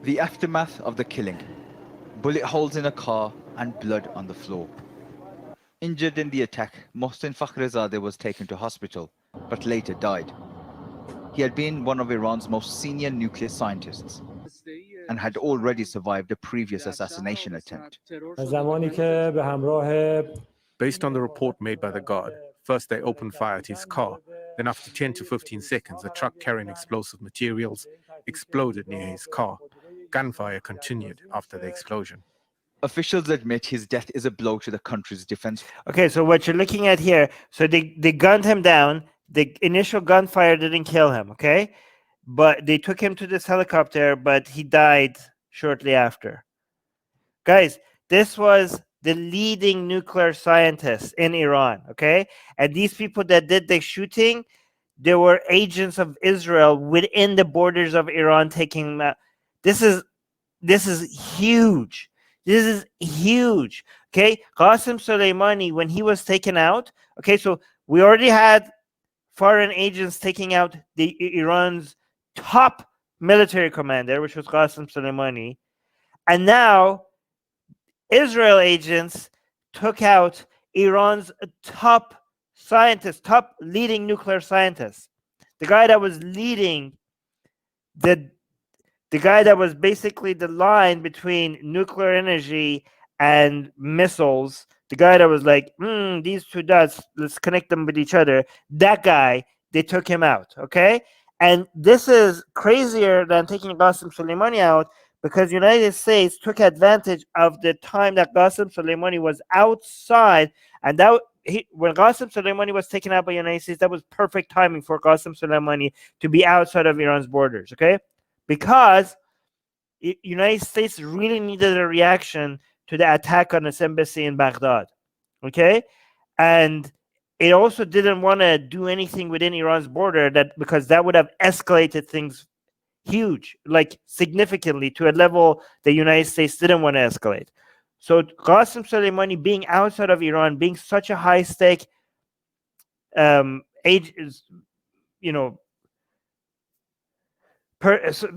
The aftermath of the killing: bullet holes in a car and blood on the floor. Injured in the attack, Mohsen Fakhrizadeh was taken to hospital, but later died. He had been one of Iran's most senior nuclear scientists and had already survived a previous assassination attempt. زمانی که به همراه Based on the report made by the guard, first they opened fire at his car. Then after 10 to 15 seconds, a truck carrying explosive materials exploded near his car. Gunfire continued after the explosion. Officials admit his death is a blow to the country's defense. Okay, so what you're looking at here, so they gunned him down. The initial gunfire didn't kill him, okay? But they took him to this helicopter, but he died shortly after. Guys, this was the leading nuclear scientist in Iran, okay? And these people that did the shooting, they were agents of Israel within the borders of Iran taking them out. This is huge. This is huge. Okay, Qasem Soleimani, when he was taken out, okay, so we already had foreign agents taking out Iran's top military commander, which was Qasem Soleimani, and now Israel agents took out Iran's top scientist, top leading nuclear scientist, the guy that was leading the guy that was basically the line between nuclear energy and missiles, the guy that was like, these two dots, let's connect them with each other. That guy, they took him out, okay? And this is crazier than taking Qasem Soleimani out, because the United States took advantage of the time that Qasem Soleimani was outside, and when Qasem Soleimani was taken out by the United States, that was perfect timing for Qasem Soleimani to be outside of Iran's borders, okay? Because the United States really needed a reaction to the attack on its embassy in Baghdad, okay? And it also didn't want to do anything within Iran's border because that would have escalated things huge, like significantly, to a level the United States didn't want to escalate. So Qasem Soleimani being outside of Iran, being such a high stake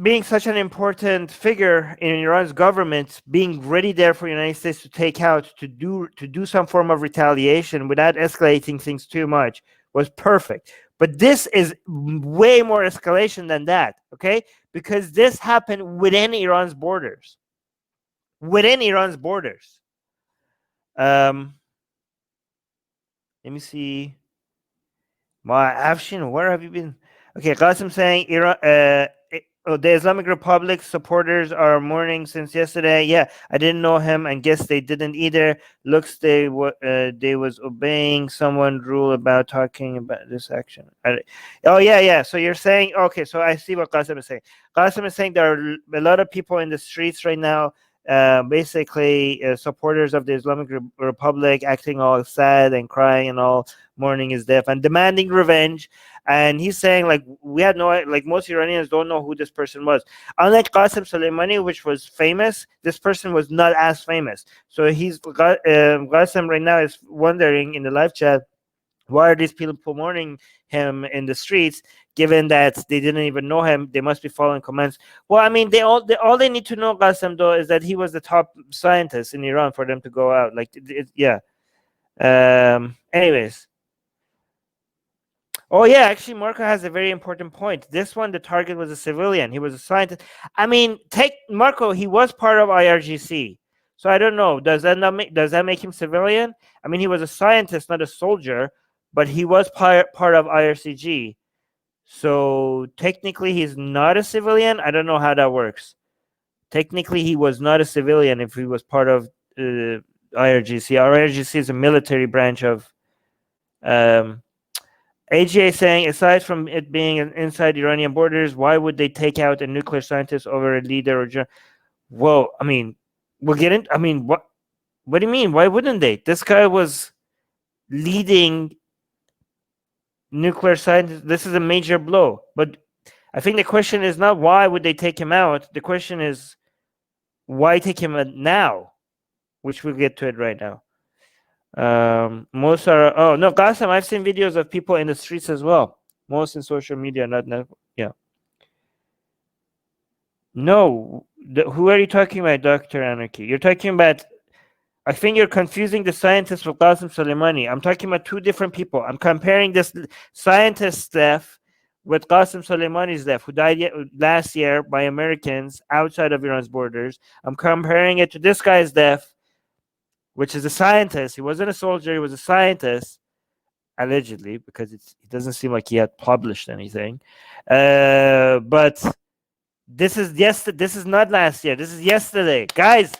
being such an important figure in Iran's government, being ready there for the United States to take out, to do some form of retaliation without escalating things too much, was perfect. But this is way more escalation than that, okay? Because this happened within Iran's borders. Within Iran's borders. Let me see. Afshin, where have you been? Okay, Qasim saying Iran. The Islamic Republic supporters are mourning since yesterday. Yeah, I didn't know him, and guess they didn't either. Looks they was obeying someone rule about talking about this action. Yeah. So you're saying, okay, so I see what Qasim is saying. Qasim is saying there are a lot of people in the streets right now, basically supporters of the Islamic Republic, acting all sad and crying and all, mourning his death and demanding revenge. And he's saying, like, we had most Iranians don't know who this person was. Unlike Qasem Soleimani, which was famous, this person was not as famous. So Qasem right now is wondering in the live chat, why are these people mourning him in the streets, given that they didn't even know him? They must be following commands. Well, I mean, all they need to know, Qasem, though, is that he was the top scientist in Iran for them to go out. Yeah. Anyways. Oh, yeah, actually, Marco has a very important point. This one, the target was a civilian. He was a scientist. I mean, take Marco, he was part of IRGC. So I don't know. Does that make him civilian? I mean, he was a scientist, not a soldier, but he was part of IRCG. So technically, he's not a civilian. I don't know how that works. Technically, he was not a civilian if he was part of IRGC. IRGC is a military branch of... AGA saying, aside from it being inside Iranian borders, why would they take out a nuclear scientist over a leader or... Well, I mean, we'll get into... I mean, what do you mean? Why wouldn't they? This guy was leading nuclear science. This is a major blow. But I think the question is not why would they take him out. The question is why take him out now, which we'll get to it right now. Most are... Oh, no, Qasim, I've seen videos of people in the streets as well. Most in social media, not yeah. No, Who are you talking about, Dr. Anarchy? You're talking about, I think you're confusing the scientist with Qasem Soleimani. I'm talking about two different people. I'm comparing this scientist death with Qasem Soleimani's death, who died last year by Americans outside of Iran's borders. I'm comparing it to this guy's death, which is a scientist. He wasn't a soldier, he was a scientist, allegedly, because it doesn't seem like he had published anything. But this is not last year. This is yesterday, guys.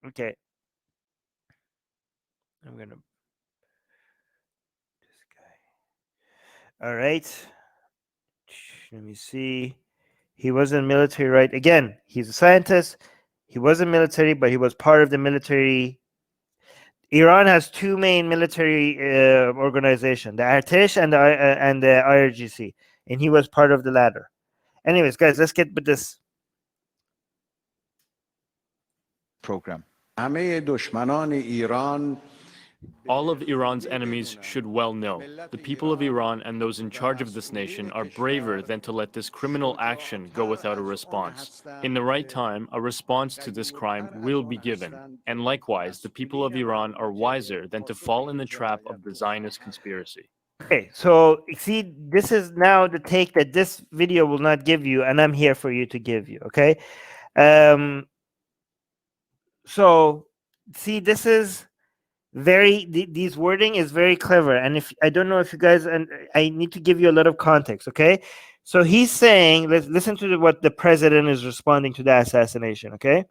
Okay, I'm gonna this guy. All right, let me see. He wasn't military, right? Again, he's a scientist. He wasn't military, but he was part of the military. Iran has two main military organizations: the Artesh and the IRGC, and he was part of the latter. Anyways, guys, let's get with this program. All of Iran's enemies should well know the people of Iran and those in charge of this nation are braver than to let this criminal action go without a response. In the right time, a response to this crime will be given. And likewise, the people of Iran are wiser than to fall in the trap of the Zionist conspiracy. Okay, so see, this is now the take that this video will not give you, and I'm here for you to give you. Okay, so see, this is these wording is very clever, and if I don't know if you guys, and I need to give you a lot of context. Okay, so he's saying, let's listen to what the president is responding to the assassination. Okay.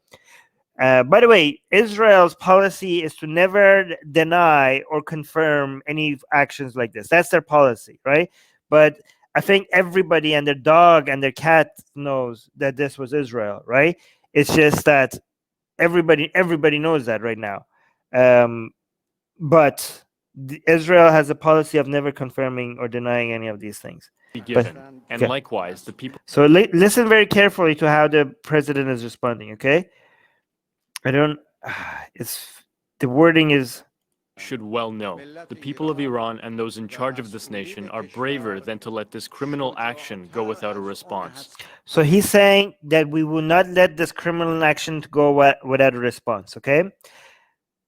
By the way, Israel's policy is to never deny or confirm any actions like this. That's their policy, right? But I think everybody and their dog and their cat knows that this was Israel, right? It's just that everybody knows that right now. But Israel has a policy of never confirming or denying any of these things. Be given. And likewise, the people. So listen very carefully to how the president is responding, okay? The wording is should well know the people of Iran and those in charge of this nation are braver than to let this criminal action go without a response. So he's saying that we will not let this criminal action go without a response, okay?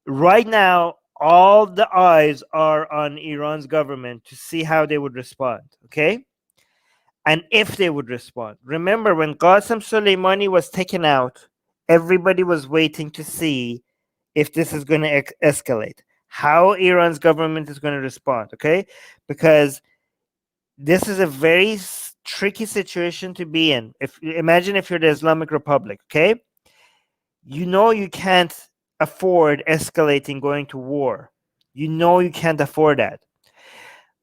Right now, all the eyes are on Iran's government to see how they would respond, okay? And if they would respond. Remember, when Qasem Soleimani was taken out, everybody was waiting to see if this is going to escalate, how Iran's government is going to respond, okay? Because this is a very tricky situation to be in. Imagine if you're the Islamic Republic, okay? You know you can't afford escalating, going to war. You know you can't afford that.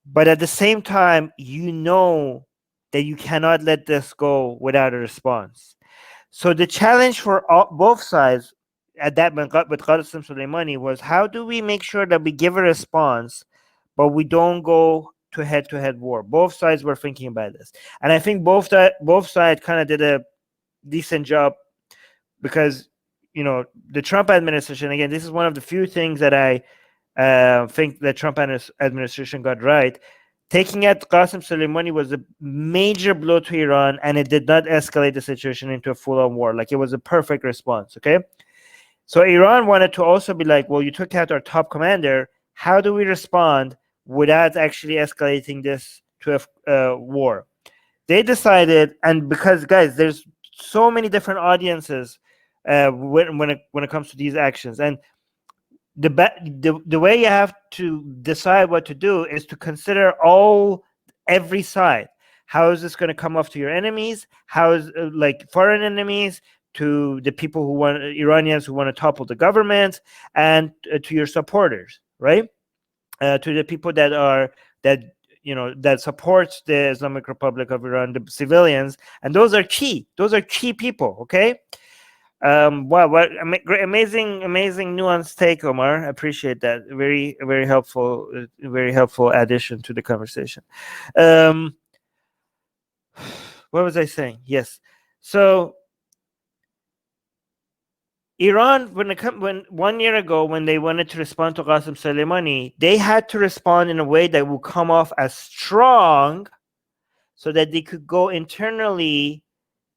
But at the same time, you know that you cannot let this go without a response. So the challenge for both sides at that with Qasem Soleimani was, how do we make sure that we give a response, but we don't go to head-to-head war? Both sides were thinking about this, and I think both sides kind of did a decent job, because the Trump administration, again, this is one of the few things that I think the Trump administration got right. Taking out Qasem Soleimani was a major blow to Iran, and it did not escalate the situation into a full-on war. Like, it was a perfect response, okay? So Iran wanted to also be like, well, you took out our top commander. How do we respond without actually escalating this to a war? They decided, and because, guys, there's so many different audiences when it comes to these actions, and the way you have to decide what to do is to consider every side. How is this going to come off to your enemies? How is foreign enemies, to the people Iranians who want to topple the government, and to your supporters, right? To the people that supports the Islamic Republic of Iran, the civilians, and those are key. Those are key people, okay? Wow, what amazing nuanced take, Omar. I appreciate that. Very, very helpful addition to the conversation. What was I saying? Yes. So Iran, when 1 year ago, when they wanted to respond to Qasem Soleimani, they had to respond in a way that would come off as strong, so that they could go internally,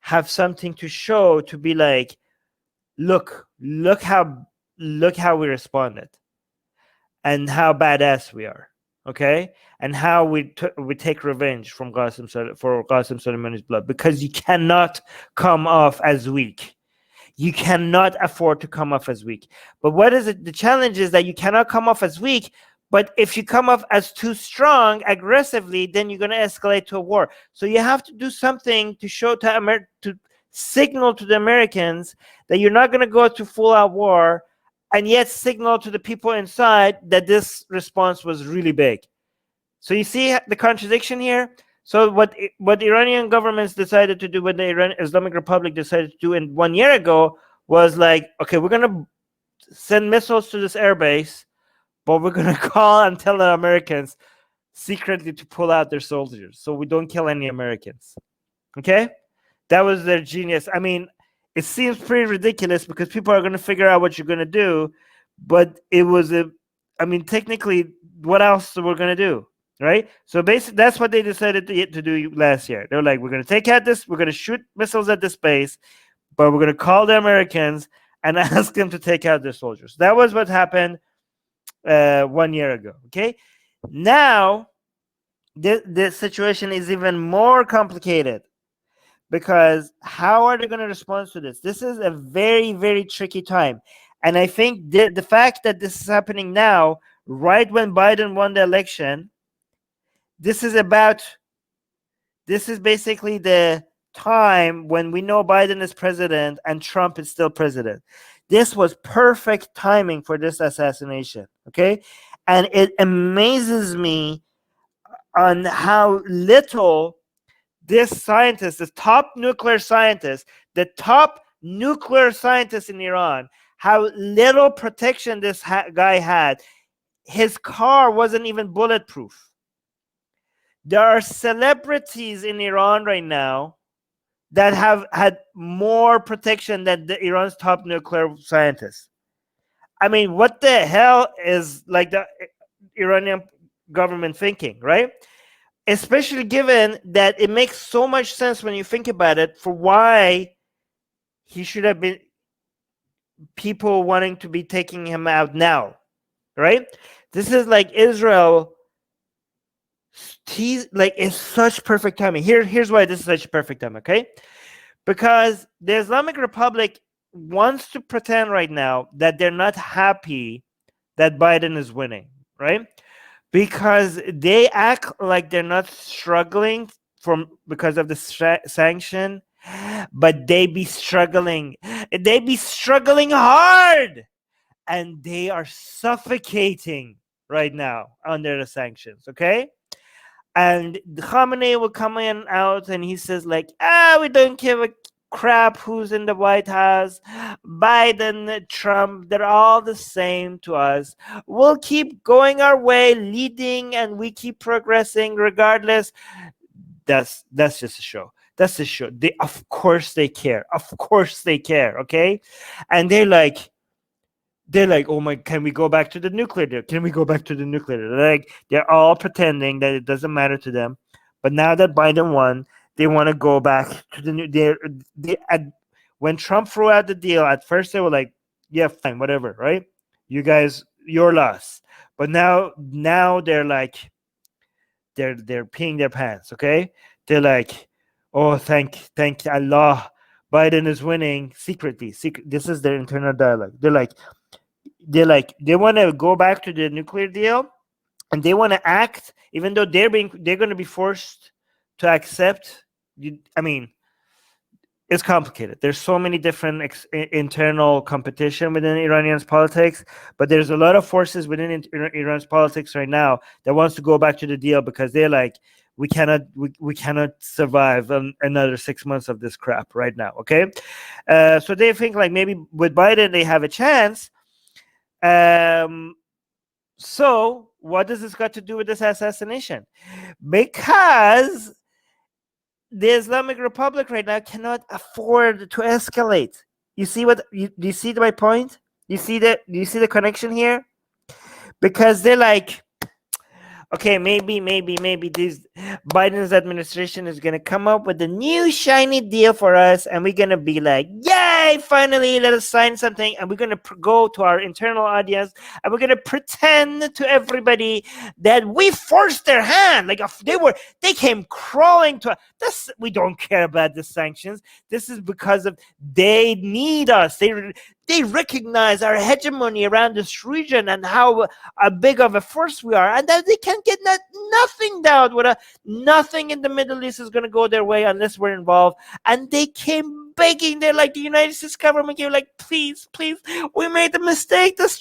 have something to show, to be like, look how we responded, and how badass we are, okay, and how we take revenge from Qasem Soleimani's blood, because you cannot come off as weak. You cannot afford to come off as weak. But what is it? The challenge is that you cannot come off as weak, but if you come off as too strong, aggressively, then you're going to escalate to a war. So you have to do something to show to signal to the Americans that you're not going to go to full-out war, and yet signal to the people inside that this response was really big. So you see the contradiction here? So what the Iranian governments decided to do, what the Islamic Republic decided to do 1 year ago, was like, okay, we're going to send missiles to this airbase, but we're going to call and tell the Americans secretly to pull out their soldiers so we don't kill any Americans. Okay? That was their genius. I mean, it seems pretty ridiculous because people are going to figure out what you're going to do, but it was technically, what else we're going to do? Right? So basically, that's what they decided to do last year. They're like, we're going to take out this, we're going to shoot missiles at this base, but we're going to call the Americans and ask them to take out their soldiers. That was what happened 1 year ago. Okay? Now, this situation is even more complicated, because how are they going to respond to this? This is a very, very tricky time. And I think the fact that this is happening now, right when Biden won the election, this is basically the time when we know Biden is president and Trump is still president. This was perfect timing for this assassination, okay? And it amazes me on how little this scientist, the top nuclear scientist in Iran, how little protection this guy had. His car wasn't even bulletproof. There are celebrities in Iran right now that have had more protection than Iran's top nuclear scientists. I mean, what the hell is like the Iranian government thinking, right? Especially given that it makes so much sense when you think about it, for why he should have been people wanting to be taking him out now, right? This is like Israel. It's such perfect timing. Here's why this is such perfect time, okay? Because the Islamic Republic wants to pretend right now that they're not happy that Biden is winning, right? Because they act like they're not struggling because of the sanction, but they be struggling. They be struggling hard, and they are suffocating right now under the sanctions, okay? And Khamenei will come out and he says like, we don't give a crap who's in the White House. Biden, Trump, they're all the same to us. We'll keep going our way, leading, and we keep progressing regardless. That's just a show. That's a show. Of course they care. Of course they care, okay? And they're like, oh my, can we go back to the nuclear deal? Can we go back to the nuclear deal? They're all pretending that it doesn't matter to them. But now that Biden won, they want to go back to the new. When Trump threw out the deal, at first they were like, yeah, fine, whatever, right? You guys, your loss. But now they're like, they're peeing their pants, okay? They're like, oh, thank Allah, Biden is winning secretly. This is their internal dialogue. They want to go back to the nuclear deal, and they want to act, even though they're going to be forced to accept. I mean, it's complicated. There's so many different internal competition within Iranian's politics, but there's a lot of forces within Iran's politics right now that wants to go back to the deal because they're like, we cannot survive another 6 months of this crap right now. Okay, so they think like maybe with Biden they have a chance. So what does this got to do with this assassination? Because the Islamic Republic right now cannot afford to escalate. You see do you see my point? Do you see the connection here? Because they're like, okay, maybe these Biden's administration is gonna come up with a new shiny deal for us, and we're gonna be like, yay, finally, let us sign something, and we're gonna go to our internal audience, and we're gonna pretend to everybody that we forced their hand, like if they came crawling to this. We don't care about the sanctions. This is because of they need us. They recognize our hegemony around this region and how big of a force we are, and that they can't get nothing down with nothing in the Middle East is going to go their way unless we're involved. And they came begging. They're like, the United States government came like, please, we made a mistake. This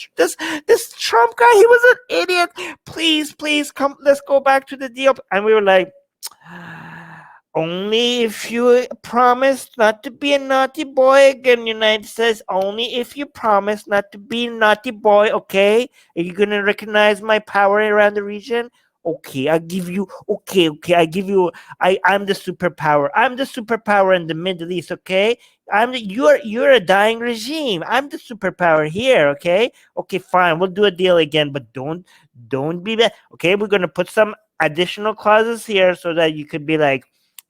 Trump guy, he was an idiot. Please, come, let's go back to the deal. And we were like, only if you promise not to be a naughty boy again, United States. Only if you promise not to be a naughty boy, okay? Are you gonna recognize my power around the region? Okay, I'll give you. Okay, I give you. I'm the superpower. I'm the superpower in the Middle East. Okay, you're a dying regime. I'm the superpower here. Okay, fine. We'll do a deal again, but don't be bad. Okay, we're gonna put some additional clauses here so that you could be like.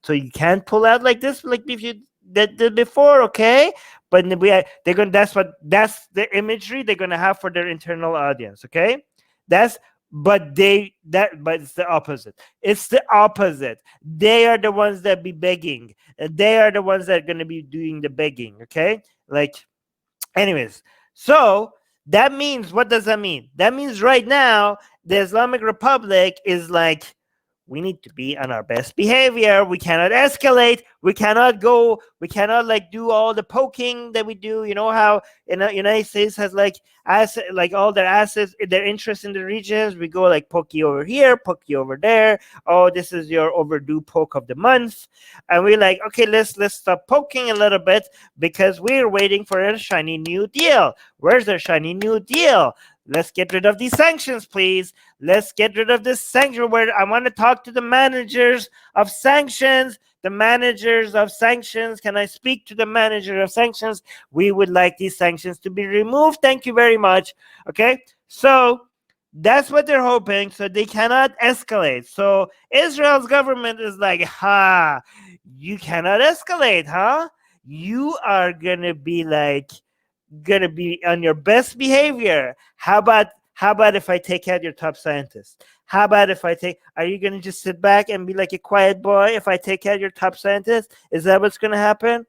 So you can't pull out like this, like if you did before, okay? But they're gonna. That's the imagery they're gonna have for their internal audience, okay? But it's the opposite. It's the opposite. They are the ones that be begging. They are the ones that are gonna be doing the begging, okay? Like, anyways. So that means, what does that mean? That means right now the Islamic Republic is like, we need to be on our best behavior. We cannot escalate. We cannot like do all the poking that we do. You know how in the United States has like all their assets, their interest in the regions. We go like poke you over here, poke you over there. Oh, this is your overdue poke of the month. And we're like, okay, let's stop poking a little bit because we're waiting for a shiny new deal. Where's their shiny new deal? Let's get rid of these sanctions, please. Let's get rid of this sanction where I want to talk to the managers of sanctions. The managers of sanctions. Can I speak to the manager of sanctions? We would like these sanctions to be removed. Thank you very much. Okay. So that's what they're hoping. So they cannot escalate. So Israel's government is like, you cannot escalate, huh? You are going to be on your best behavior. How about if I take out your top scientists? How about if are you going to just sit back and be like a quiet boy if I take out your top scientists? Is that what's going to happen?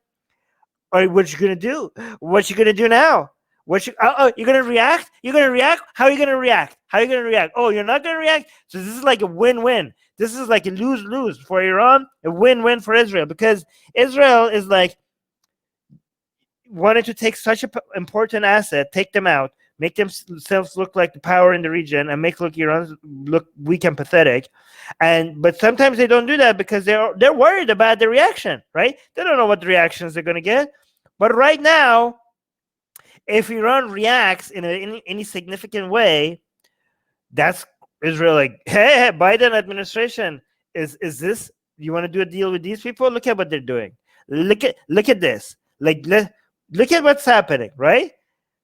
Or what you going to do? What you going to do now? You're going to react? You're going to react? How are you going to react? Oh, you're not going to react? So this is like a win-win. This is like a lose-lose for Iran, a win-win for Israel, because Israel is like, wanted to take such an important asset, take them out, make themselves look like the power in the region, and make Iran look weak and pathetic. But sometimes they don't do that because they're worried about the reaction, right? They don't know what the reactions they're going to get. But right now, if Iran reacts in any significant way, that's Israel like, hey, Biden administration, is this, you want to do a deal with these people? Look at what they're doing. Look at this. Look at what's happening, right?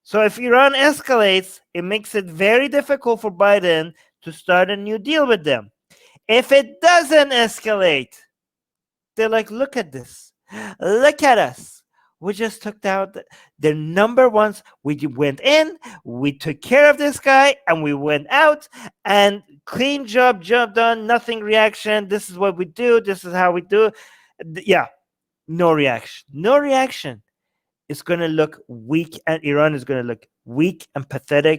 So if Iran escalates, it makes it very difficult for Biden to start a new deal with them. If it doesn't escalate, they're like, look at this. Look at us. We just took out the number ones. We went in, we took care of this guy, and we went out, and clean job done, nothing reaction. This is what we do. This is how we do. Yeah, no reaction. It's going to look weak, and Iran is going to look weak and pathetic